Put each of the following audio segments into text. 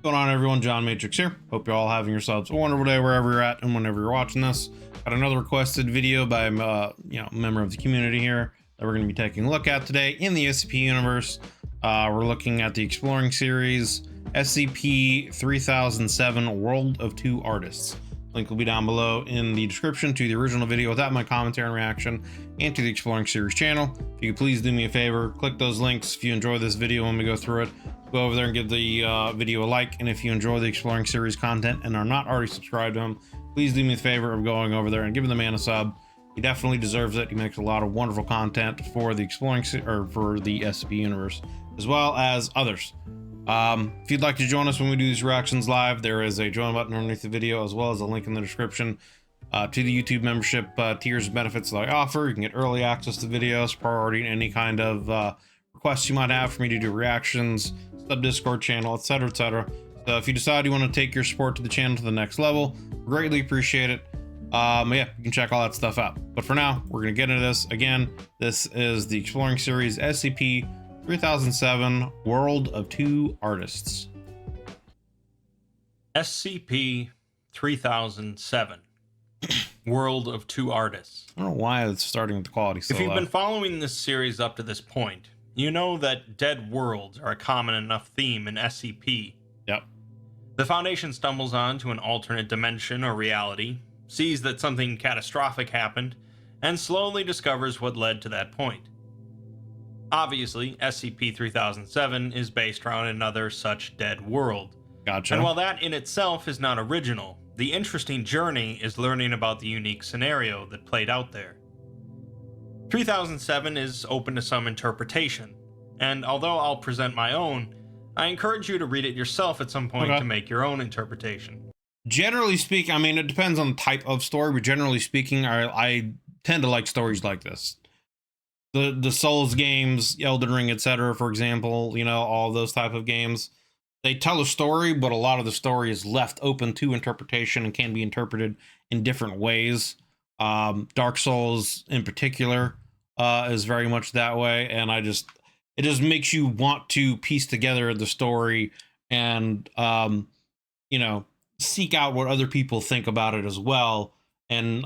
Going on, everyone? John Matrix here. Hope you're all having yourselves a wonderful day wherever you're at and whenever you're watching this. Got another requested video by a member of the community here that we're going to be taking a look at today in the SCP universe. We're looking at the exploring series SCP-3007 World of Two Artists. Link will be down below in the description to the original video without my commentary and reaction, and to the exploring series channel. If you could please do me a favor, click those links if you enjoy this video when we go through it. Go over there and give the video a like, and if you enjoy the exploring series content and are not already subscribed to him, please do me the favor of going over there and giving the man a sub. He definitely deserves it. He makes a lot of wonderful content for the exploring or for the SCP universe, as well as others. If you'd like to join us when we do these reactions live, there is a join button underneath the video, as well as a link in the description to the YouTube membership tiers and benefits that I offer. You can get early access to videos, priority in any kind of requests you might have for me to do reactions, sub Discord channel, etc, etc. So if you decide you want to take your support to the channel to the next level, greatly appreciate it. Yeah, you can check all that stuff out. But for now, we're going to get into this. Again, this is the exploring series SCP-3007 World of Two Artists. SCP-3007 World of Two Artists. I don't know why it's starting with the quality so If you've low. been following this series up to this point, you know that dead worlds are a common enough theme in SCP. Yep. The Foundation stumbles onto an alternate dimension or reality, sees that something catastrophic happened, and slowly discovers what led to that point. Obviously, SCP-3007 is based around another such dead world. Gotcha. And while that in itself is not original, the interesting journey is learning about the unique scenario that played out there. 3007 is open to some interpretation, and although I'll present my own, I encourage you to read it yourself at some point to make your own interpretation. Generally speaking, I mean, it depends on the type of story, but generally speaking, I tend to like stories like this. The Souls games, Elden Ring, etc., for example, you know, all those type of games, they tell a story, but a lot of the story is left open to interpretation and can be interpreted in different ways. Dark Souls in particular is very much that way, and it just makes you want to piece together the story and you know, seek out what other people think about it as well, and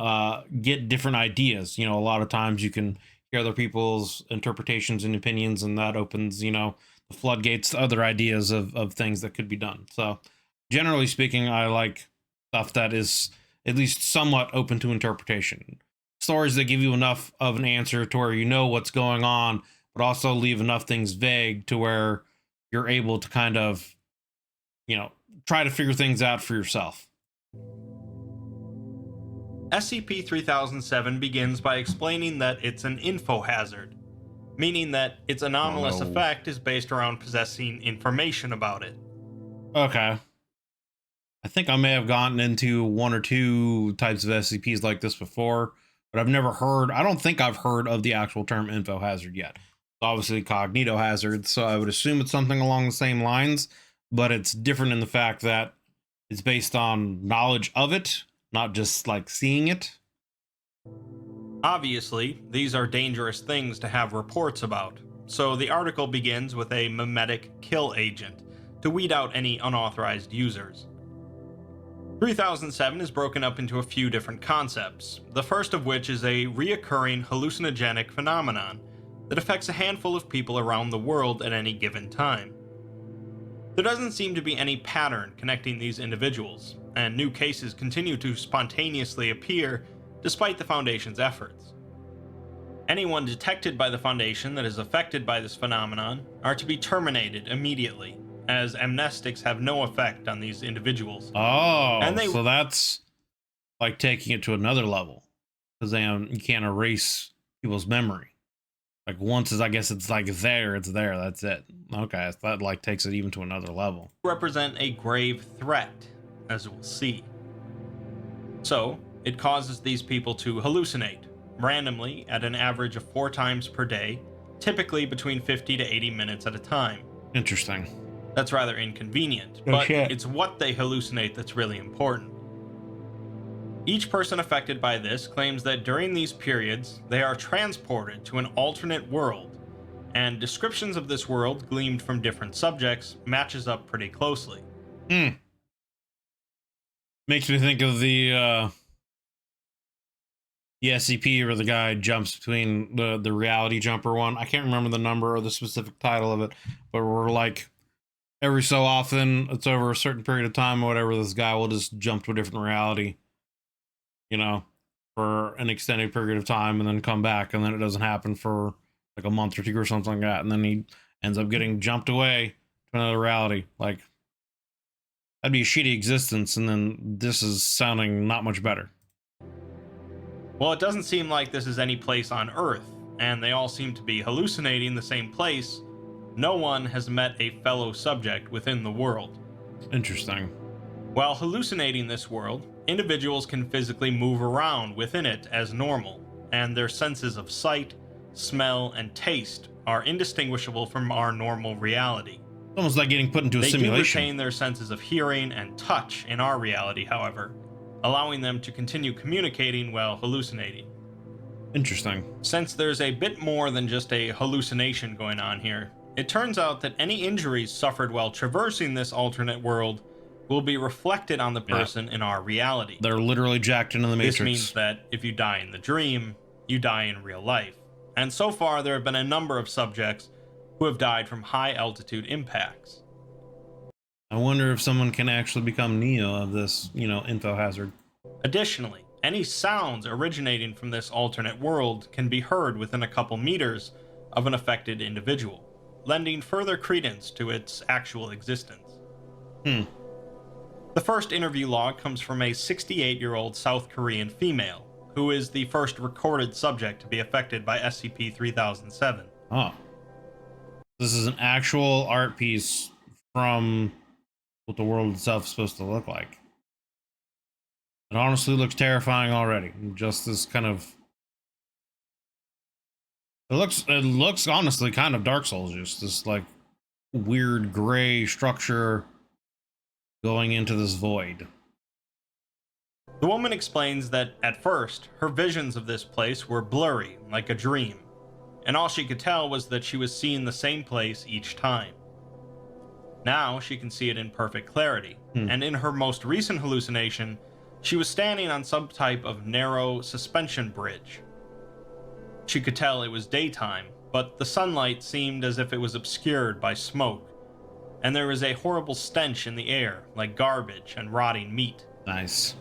get different ideas. You know, a lot of times you can hear other people's interpretations and opinions, and that opens, you know, the floodgates to other ideas of things that could be done. So generally speaking, I like stuff that is at least somewhat open to interpretation. Stories that give you enough of an answer to where you know what's going on, but also leave enough things vague to where you're able to kind of, you know, try to figure things out for yourself. SCP-3007 begins by explaining that it's an info hazard, meaning that its anomalous effect is based around possessing information about it. Okay. I think I may have gotten into one or two types of SCPs like this before, but I've never heard, I don't think I've heard of the actual term info hazard yet. It's obviously cognito hazard, so I would assume it's something along the same lines, but it's different in the fact that it's based on knowledge of it, not just like seeing it. Obviously, these are dangerous things to have reports about, so the article begins with a mimetic kill agent to weed out any unauthorized users. 3007 is broken up into a few different concepts, the first of which is a reoccurring hallucinogenic phenomenon that affects a handful of people around the world at any given time. There doesn't seem to be any pattern connecting these individuals, and new cases continue to spontaneously appear despite the Foundation's efforts. Anyone detected by the Foundation that is affected by this phenomenon are to be terminated immediately, as amnestics have no effect on these individuals. Oh, and so that's like taking it to another level, because you can't erase people's memory. Like once is, I guess it's like it's there, that's it. Okay, so that like takes it even to another level. Represent a grave threat, as we'll see. So, it causes these people to hallucinate, randomly at an average of 4 times per day, typically between 50 to 80 minutes at a time. Interesting. That's rather inconvenient, but it's what they hallucinate that's really important. Each person affected by this claims that during these periods, they are transported to an alternate world, and descriptions of this world gleaned from different subjects matches up pretty closely. Hmm. Makes me think of the SCP where the guy jumps between the reality jumper one. I can't remember the number or the specific title of it, but we're like every so often, it's over a certain period of time or whatever, this guy will just jump to a different reality, you know, for an extended period of time and then come back, and then it doesn't happen for like a month or two or something like that, and then he ends up getting jumped away to another reality. Like, that'd be a shitty existence, and then this is sounding not much better. Well, it doesn't seem like this is any place on Earth, and they all seem to be hallucinating the same place. No one has met a fellow subject within the world. Interesting. While hallucinating this world, individuals can physically move around within it as normal, and their senses of sight, smell, and taste are indistinguishable from our normal reality. Almost like getting put into a simulation. They do retain their senses of hearing and touch in our reality, however, allowing them to continue communicating while hallucinating. Interesting. Since there's a bit more than just a hallucination going on here, it turns out that any injuries suffered while traversing this alternate world will be reflected on the person in our reality. They're literally jacked into the Matrix. This means that if you die in the dream, you die in real life. And so far, there have been a number of subjects who have died from high altitude impacts. I wonder if someone can actually become Neo of this, info hazard. Additionally, any sounds originating from this alternate world can be heard within a couple meters of an affected individual, lending further credence to its actual existence. The first interview log comes from a 68-year-old South Korean female, who is the first recorded subject to be affected by SCP-3007. Oh. This is an actual art piece from what the world itself is supposed to look like. It honestly looks terrifying already. Just this kind of... It looks honestly kind of Dark Souls, just this like weird gray structure going into this void. The woman explains that at first, her visions of this place were blurry, like a dream, and all she could tell was that she was seeing the same place each time. Now she can see it in perfect clarity, and in her most recent hallucination, she was standing on some type of narrow suspension bridge. She could tell it was daytime, but the sunlight seemed as if it was obscured by smoke, and there was a horrible stench in the air, like garbage and rotting meat. Nice.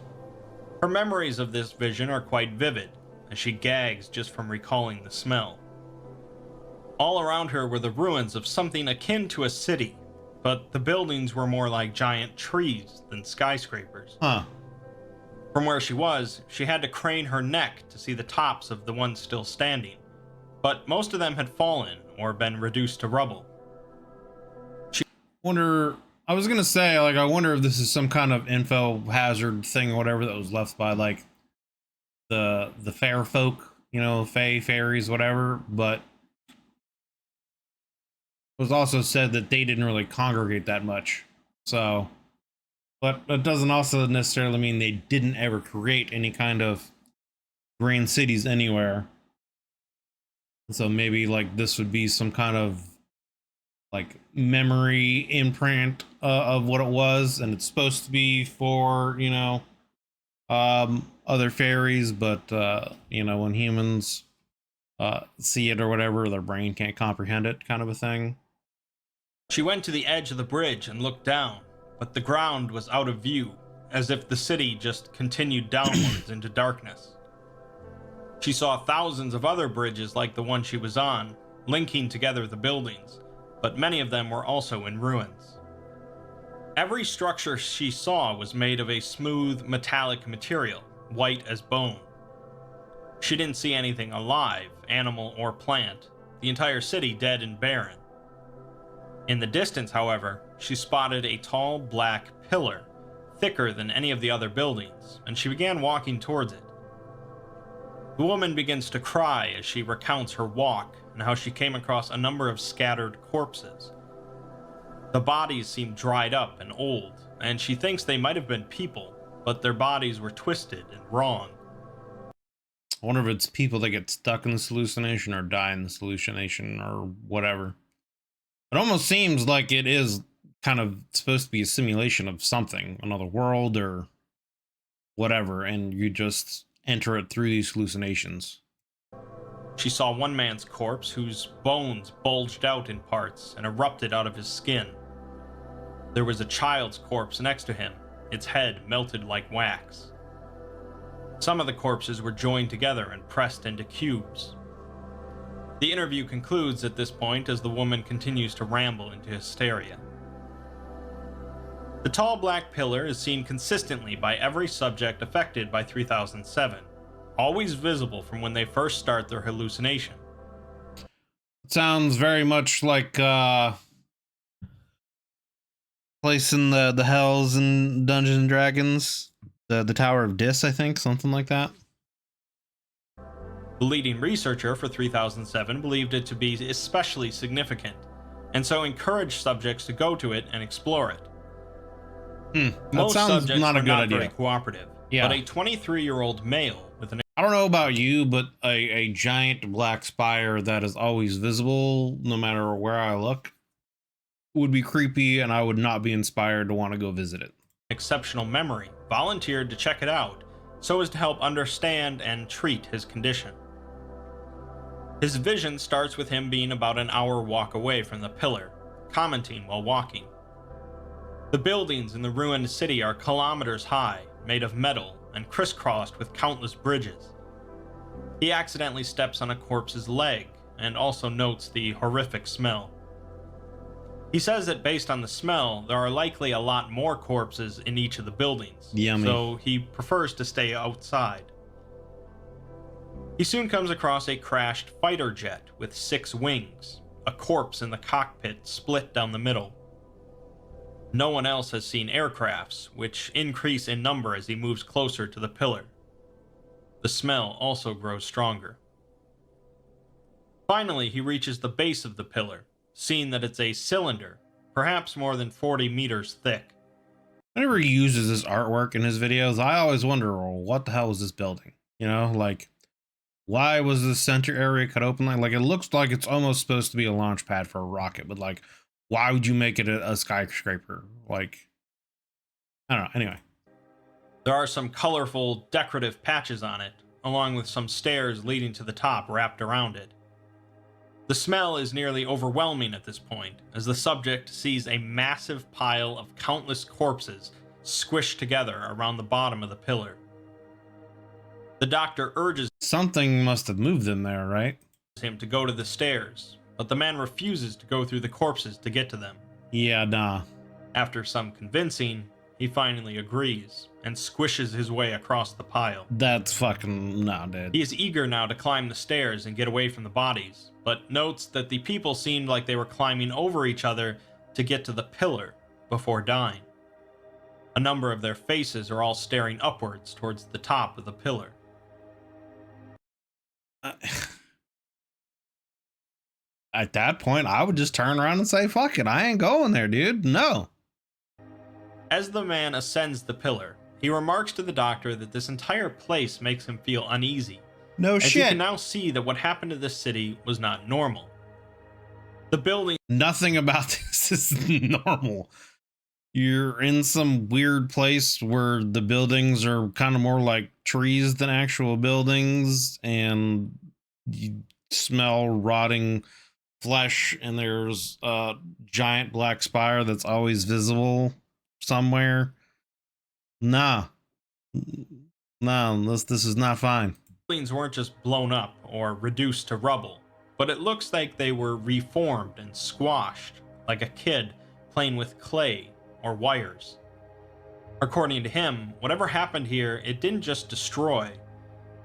Her memories of this vision are quite vivid, as she gags just from recalling the smell. All around her were the ruins of something akin to a city, but the buildings were more like giant trees than skyscrapers. From where she was, she had to crane her neck to see the tops of the ones still standing, but most of them had fallen or been reduced to rubble. I was gonna say, like, I wonder if this is some kind of info hazard thing or whatever that was left by, like, the fair folk, fae, fairies, whatever, but it was also said that they didn't really congregate that much, so... But that doesn't also necessarily mean they didn't ever create any kind of grand cities anywhere. So maybe like this would be some kind of like memory imprint of what it was, and it's supposed to be for, other fairies, but when humans see it or whatever, their brain can't comprehend it, kind of a thing. She went to the edge of the bridge and looked down, but the ground was out of view, as if the city just continued downwards into darkness. She saw thousands of other bridges like the one she was on, linking together the buildings, but many of them were also in ruins. Every structure she saw was made of a smooth, metallic material, white as bone. She didn't see anything alive, animal or plant, the entire city dead and barren. In the distance, however, she spotted a tall black pillar, thicker than any of the other buildings, and she began walking towards it. The woman begins to cry as she recounts her walk and how she came across a number of scattered corpses. The bodies seem dried up and old, and she thinks they might have been people, but their bodies were twisted and wrong. I wonder if it's people that get stuck in this hallucination or die in this hallucination or whatever. It almost seems like it is kind of supposed to be a simulation of something, another world or whatever, and you just enter it through these hallucinations. She saw one man's corpse whose bones bulged out in parts and erupted out of his skin. There was a child's corpse next to him, its head melted like wax. Some of the corpses were joined together and pressed into cubes. The interview concludes at this point as the woman continues to ramble into hysteria. The tall black pillar is seen consistently by every subject affected by 3007, always visible from when they first start their hallucination. It sounds very much like place in the hells and Dungeons and Dragons, the Tower of Dis, I think, something like that. The leading researcher for 3007 believed it to be especially significant, and so encouraged subjects to go to it and explore it. That Most sounds subjects not a were good not idea. very cooperative, Yeah. but a 23-year-old male with an I don't know about you, but a giant black spire that is always visible, no matter where I look, would be creepy, and I would not be inspired to want to go visit it. exceptional memory volunteered to check it out so as to help understand and treat his condition. His vision starts with him being about an hour walk away from the pillar, commenting while walking. The buildings in the ruined city are kilometers high, made of metal, and crisscrossed with countless bridges. He accidentally steps on a corpse's leg, and also notes the horrific smell. He says that based on the smell, there are likely a lot more corpses in each of the buildings, Yummy. so he prefers to stay outside. He soon comes across a crashed fighter jet with 6 wings, a corpse in the cockpit split down the middle. No one else has seen aircrafts, which increase in number as he moves closer to the pillar. The smell also grows stronger. Finally, he reaches the base of the pillar, seeing that it's a cylinder, perhaps more than 40 meters thick. Whenever he uses this artwork in his videos, I always wonder, well, what the hell is this building? You know, like, why was the center area cut open? Like it looks like it's almost supposed to be a launch pad for a rocket, but like, why would you make it a skyscraper? Like, I don't know. Anyway. There are some colorful, decorative patches on it, along with some stairs leading to the top wrapped around it. The smell is nearly overwhelming at this point, as the subject sees a massive pile of countless corpses squished together around the bottom of the pillar. The doctor urges Something must have moved them there, right? him to go to the stairs, but the man refuses to go through the corpses to get to them. Yeah, nah. After some convincing, he finally agrees and squishes his way across the pile. That's fucking nah, dude. He is eager now to climb the stairs and get away from the bodies, but notes that the people seemed like they were climbing over each other to get to the pillar before dying. A number of their faces are all staring upwards towards the top of the pillar. At that point, I would just turn around and say, fuck it, I ain't going there, dude. No. As the man ascends the pillar, he remarks to the doctor that this entire place makes him feel uneasy. No As he shit. can now see that what happened to this city was not normal. The building Nothing about this is normal. You're in some weird place where the buildings are kind of more like trees than actual buildings, and you smell rotting flesh, and there's a giant black spire that's always visible somewhere. Nah. No, this is not fine. buildings weren't just blown up or reduced to rubble, but it looks like they were reformed and squashed, like a kid playing with clay or wires. According to him, whatever happened here, it didn't just destroy,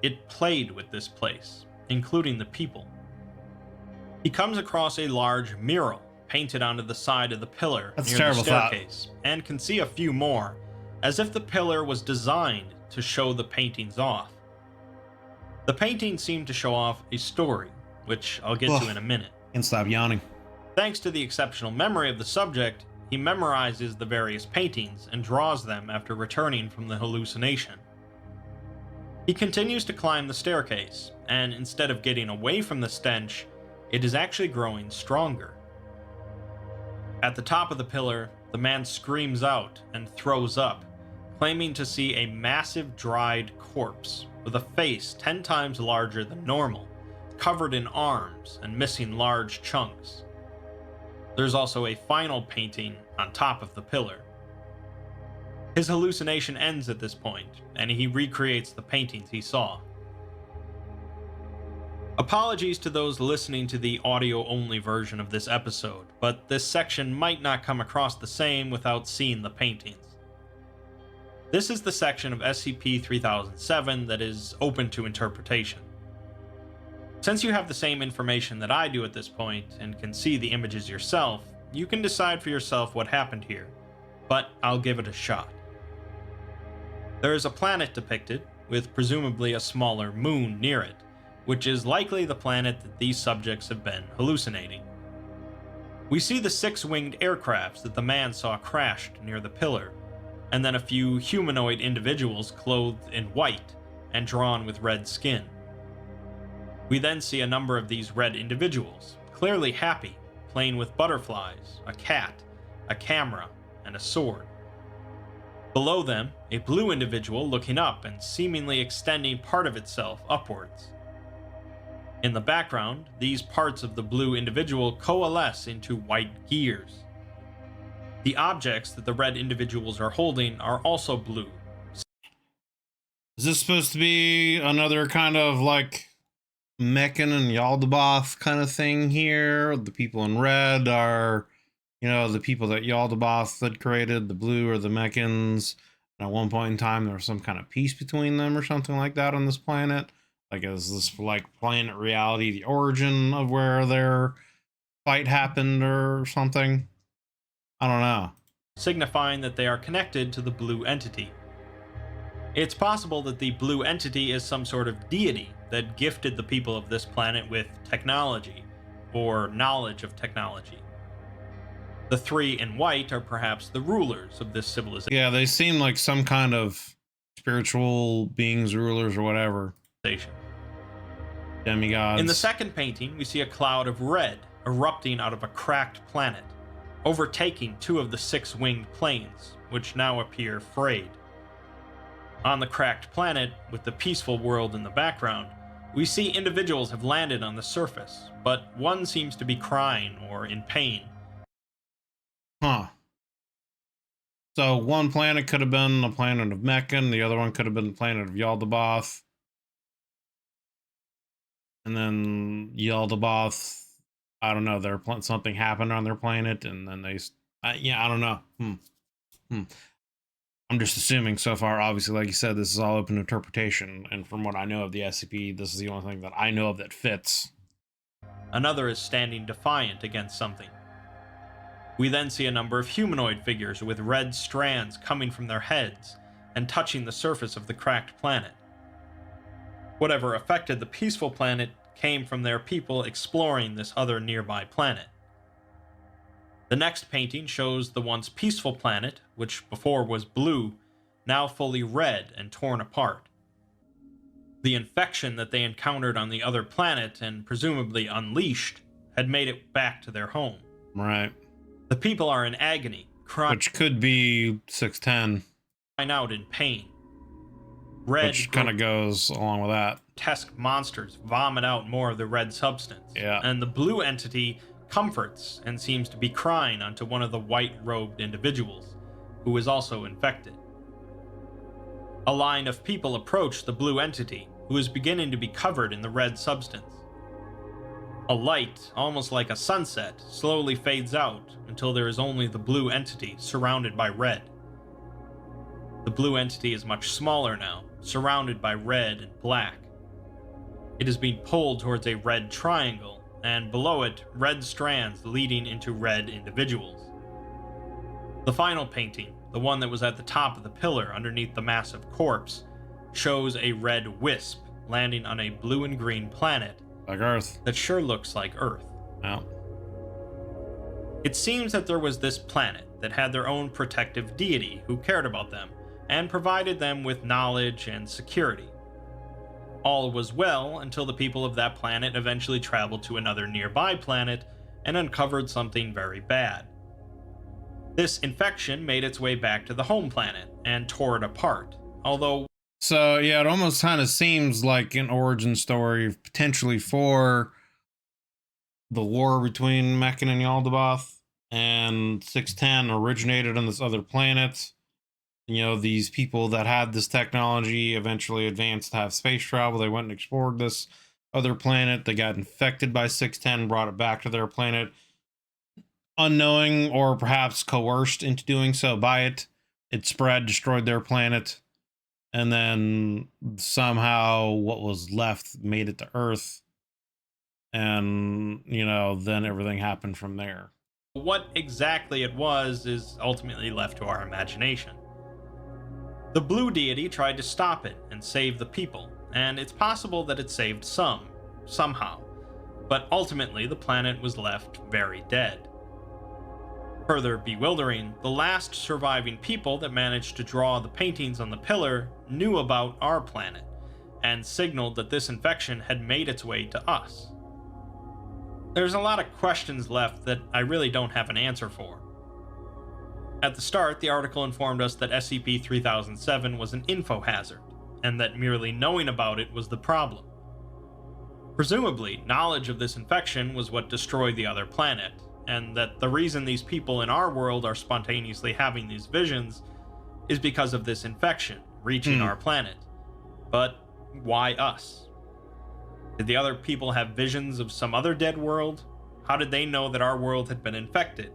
it played with this place, including the people. He comes across a large mural painted onto the side of the pillar That's a near the terrible thought. staircase, and can see a few more, as if the pillar was designed to show the paintings off. The paintings seem to show off a story, which I'll get to in a minute. Can't stop yawning. Thanks to the exceptional memory of the subject, he memorizes the various paintings and draws them after returning from the hallucination. He continues to climb the staircase, and instead of getting away from the stench, it is actually growing stronger. At the top of the pillar, the man screams out and throws up, claiming to see a massive dried corpse with a face 10 times larger than normal, covered in arms and missing large chunks. There's also a final painting on top of the pillar. His hallucination ends at this point, and he recreates the paintings he saw. Apologies to those listening to the audio-only version of this episode, but this section might not come across the same without seeing the paintings. This is the section of SCP-3007 that is open to interpretation. Since you have the same information that I do at this point and can see the images yourself, you can decide for yourself what happened here, but I'll give it a shot. There is a planet depicted, with presumably a smaller moon near it, which is likely the planet that these subjects have been hallucinating. We see the 6-winged aircrafts that the man saw crashed near the pillar, and then a few humanoid individuals clothed in white and drawn with red skin. We then see a number of these red individuals, clearly happy, playing with butterflies, a cat, a camera, and a sword. Below them, a blue individual looking up and seemingly extending part of itself upwards. In the background, these parts of the blue individual coalesce into white gears. The objects that the red individuals are holding are also blue. Is this supposed to be another kind of like Meccan and Yaldabaoth kind of thing here? The people in red are, you know, the people that Yaldabaoth had created. The blue are the Meccans. And at one point in time, there was some kind of peace between them or something like that on this planet. Like, is this like planet reality the origin of where their fight happened or something? I don't know. Signifying that they are connected to the blue entity. It's possible that the blue entity is some sort of deity that gifted the people of this planet with technology, or knowledge of technology. The 3 in white are perhaps the rulers of this civilization. Yeah, they seem like some kind of spiritual beings, rulers, or whatever. Demigods. In the second painting, we see a cloud of red erupting out of a cracked planet, overtaking 2 of the 6-winged planes, which now appear frayed. On the cracked planet, with the peaceful world in the background, we see individuals have landed on the surface, but one seems to be crying or in pain. Huh. So one planet could have been the planet of Meccan, the other one could have been the planet of Yaldabaoth. And then Yaldabaoth, I don't know, something happened on their planet, and then they, yeah, I don't know. I'm just assuming so far. Obviously, like you said, this is all open interpretation, and from what I know of the SCP, this is the only thing that I know of that fits. Another is standing defiant against something. We then see a number of humanoid figures with red strands coming from their heads and touching the surface of the cracked planet. Whatever affected the peaceful planet came from their people exploring this other nearby planet. The next painting shows the once peaceful planet, which before was blue, now fully red and torn apart. The infection that they encountered on the other planet and presumably unleashed had made it back to their home. Right. The people are in agony, crying, which could be 610. Out in pain. Red, which kind of goes along with that. Grotesque monsters vomit out more of the red substance. Yeah. And the blue entity comforts and seems to be crying onto one of the white-robed individuals, who is also infected. A line of people approach the blue entity, who is beginning to be covered in the red substance. A light, almost like a sunset, slowly fades out until there is only the blue entity surrounded by red. The blue entity is much smaller now, surrounded by red and black. It is being pulled towards a red triangle, and below it, red strands leading into red individuals. The final painting, the one that was at the top of the pillar underneath the massive corpse, shows a red wisp landing on a blue and green planet. Like Earth. That sure looks like Earth. Yeah. It seems that there was this planet that had their own protective deity who cared about them and provided them with knowledge and security. All was well until the people of that planet eventually traveled to another nearby planet and uncovered something very bad. This infection made its way back to the home planet and tore it apart, although So yeah, it almost kind of seems like an origin story potentially for the war between Meccan and Yaldabaoth, and 610 originated on this other planet. You know, these people that had this technology eventually advanced to have space travel. They went and explored this other planet. They got infected by 610, brought it back to their planet, unknowing or perhaps coerced into doing so by it. It spread, destroyed their planet, and then somehow what was left made it to Earth. And, you know, then everything happened from there. what exactly it was is ultimately left to our imagination. The blue deity tried to stop it and save the people, and it's possible that it saved some, somehow, but ultimately the planet was left very dead. Further bewildering, the last surviving people that managed to draw the paintings on the pillar knew about our planet, and signaled that this infection had made its way to us. There's a lot of questions left that I really don't have an answer for. At the start, the article informed us that SCP-3007 was an info hazard, and that merely knowing about it was the problem. Presumably, knowledge of this infection was what destroyed the other planet, and that the reason these people in our world are spontaneously having these visions is because of this infection reaching our planet. But why us? Did the other people have visions of some other dead world? How did they know that our world had been infected?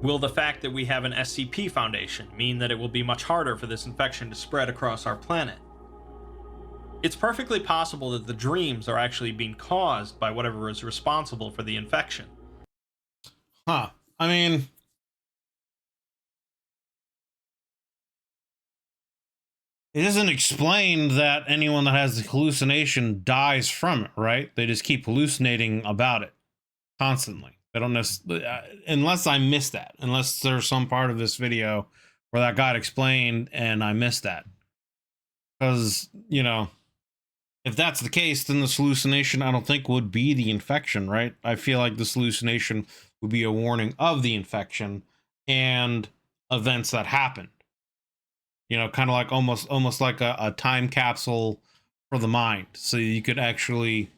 Will the fact that we have an SCP Foundation mean that it will be much harder for this infection to spread across our planet? It's perfectly possible that the dreams are actually being caused by whatever is responsible for the infection. Huh. I mean, it isn't explained that anyone that has the hallucination dies from it, right? They just keep hallucinating about it constantly. They don't necessarily, unless I missed that, unless there's some part of this video where that got explained and I missed that. Because, you know, if that's the case, then this hallucination, I don't think, would be the infection, right? I feel like this hallucination would be a warning of the infection and events that happened. You know, kind of like almost like a time capsule for the mind. So you could actually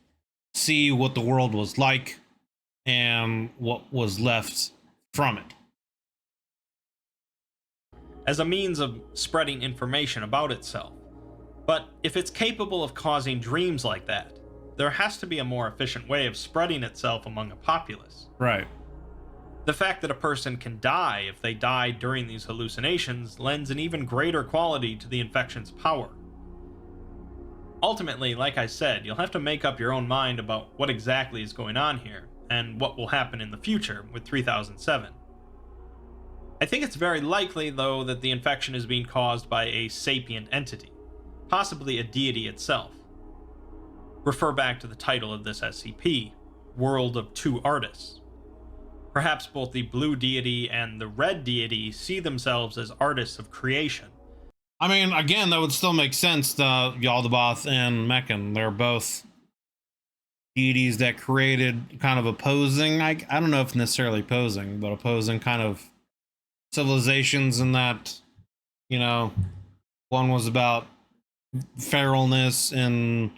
see what the world was like and what was left from it. As a means of spreading information about itself. But if it's capable of causing dreams like that, there has to be a more efficient way of spreading itself among a populace. Right. The fact that a person can die if they die during these hallucinations lends an even greater quality to the infection's power. Ultimately, like I said, you'll have to make up your own mind about what exactly is going on here, and what will happen in the future with 3007. I think it's very likely, though, that the infection is being caused by a sapient entity, possibly a deity itself. Refer back to the title of this SCP, World of Two Artists. Perhaps both the blue deity and the red deity see themselves as artists of creation. I mean, again, that would still make sense to Yaldabaoth and Meccan. They're both deities that created kind of opposing, I don't know if necessarily opposing, but opposing kind of civilizations, in that, you know, one was about feralness and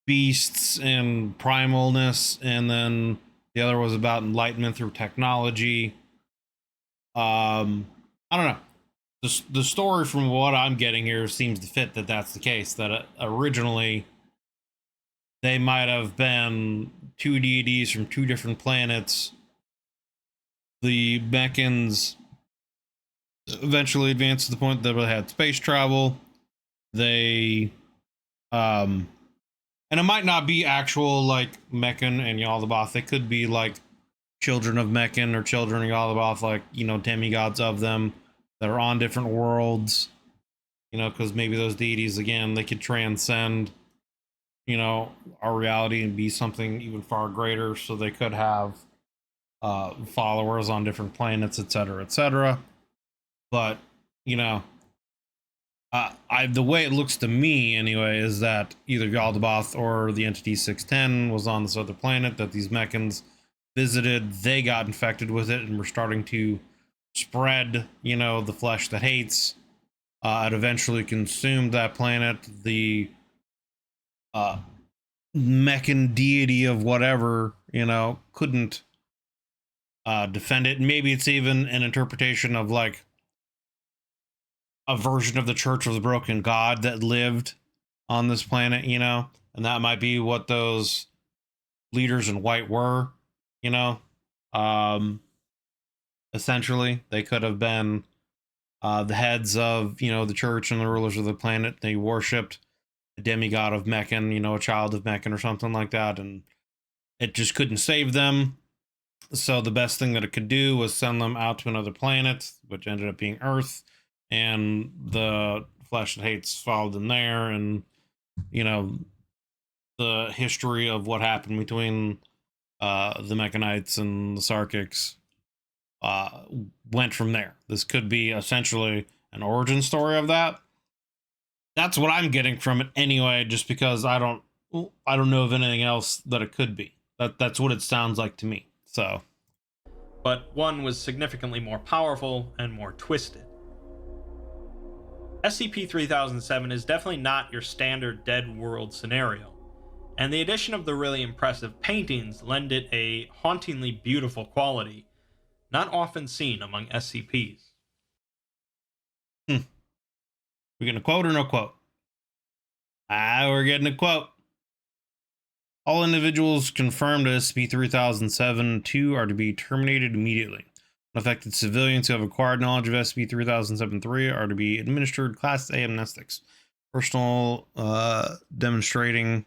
beasts and primalness, and then the other was about enlightenment through technology. I don't know. The story, from what I'm getting here, seems to fit that that's the case. That originally they might have been two deities from two different planets. The Meccans eventually advanced to the point that they had space travel. They, and it might not be actual like Meccan and Yaldabaoth. They could be like children of Meccan or children of Yaldabaoth, like, you know, demigods of them that are on different worlds. You know, because maybe those deities, again, they could transcend, you know, our reality and be something even far greater. So they could have followers on different planets, etc., etc. But, you know, the way it looks to me anyway is that either Yaldabaoth or the entity 610 was on this other planet that these Meccans visited. They got infected with it and were starting to spread, you know, the flesh that hates. It eventually consumed that planet. The Mechan deity of whatever, you know, couldn't defend it. Maybe it's even an interpretation of like a version of the Church of the Broken God that lived on this planet, you know, and that might be what those leaders in white were, you know. Essentially, they could have been the heads of, you know, the church and the rulers of the planet. They worshipped a demigod of Mechan, you know, a child of Mechan or something like that, and it just couldn't save them. So the best thing that it could do was send them out to another planet, which ended up being Earth, and the flesh that hates followed them there. And, you know, the history of what happened between the Mechanites and the Sarkics went from there. This could be essentially an origin story of that. That's what I'm getting from it anyway, just because I don't know of anything else that it could be. That's what it sounds like to me. So, but one was significantly more powerful and more twisted. SCP-3007 is definitely not your standard Dead World scenario, and the addition of the really impressive paintings lend it a hauntingly beautiful quality, not often seen among SCPs. We're getting a quote or no quote? We're getting a quote. All individuals confirmed as SCP-3007-2 are to be terminated immediately. Affected civilians who have acquired knowledge of SCP-3007-3 are to be administered Class A amnestics. Personnel demonstrating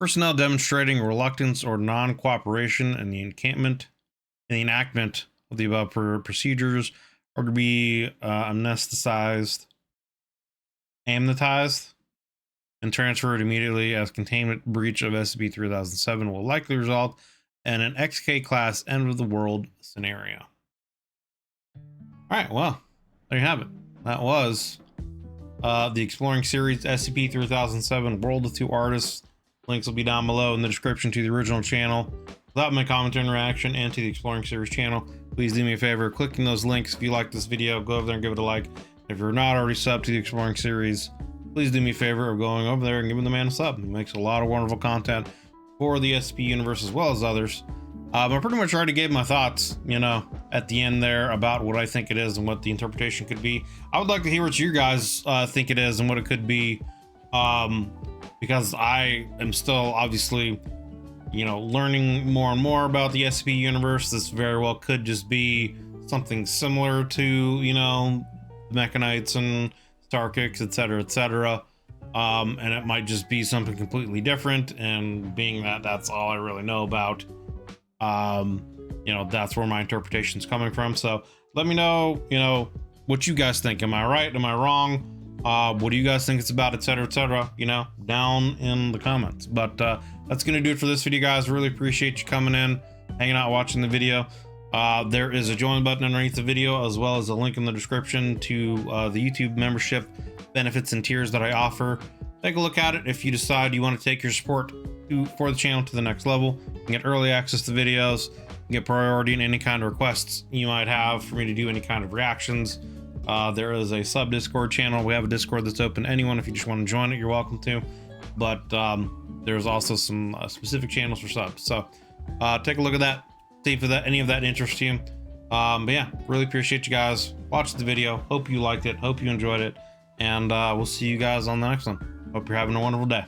reluctance or non-cooperation in the enactment of the above procedures are to be amnestized, and transferred immediately, as containment breach of SCP-3007 will likely result in an XK class end of the world scenario. All right, well, there you have it. That was the Exploring Series SCP-3007 World of Two Artists. Links will be down below in the description to the original channel, without my commentary and reaction, and to the Exploring Series channel. Please do me a favor, clicking those links. If you like this video, go over there and give it a like. If you're not already subbed to the Exploring Series, please do me a favor of going over there and giving the man a sub. He makes a lot of wonderful content for the SCP universe as well as others. I pretty much already gave my thoughts, you know, at the end there about what I think it is and what the interpretation could be. I would like to hear what you guys think it is and what it could be, because I am still obviously, you know, learning more and more about the SCP universe. This very well could just be something similar to, you know, the Mechanites and Starkicks, etc., and it might just be something completely different. And being that that's all I really know about, you know, that's where my interpretation is coming from. So let me know, you know, what you guys think. Am I right? Am I wrong? What do you guys think it's about, etc., you know, down in the comments. But that's gonna do it for this video, guys. Really appreciate you coming in, hanging out, watching the video. There is a join button underneath the video, as well as a link in the description to the YouTube membership benefits and tiers that I offer. Take a look at it. If you decide you want to take your support for the channel to the next level, you can get early access to videos, you can get priority in any kind of requests you might have for me to do any kind of reactions. There is a sub Discord channel. We have a Discord that's open to anyone. If you just want to join it, you're welcome to. But there's also some specific channels for subs. So take a look at that. See if any of that interests you. But yeah, really appreciate you guys watching the video. Hope you liked it. Hope you enjoyed it. And we'll see you guys on the next one. Hope you're having a wonderful day.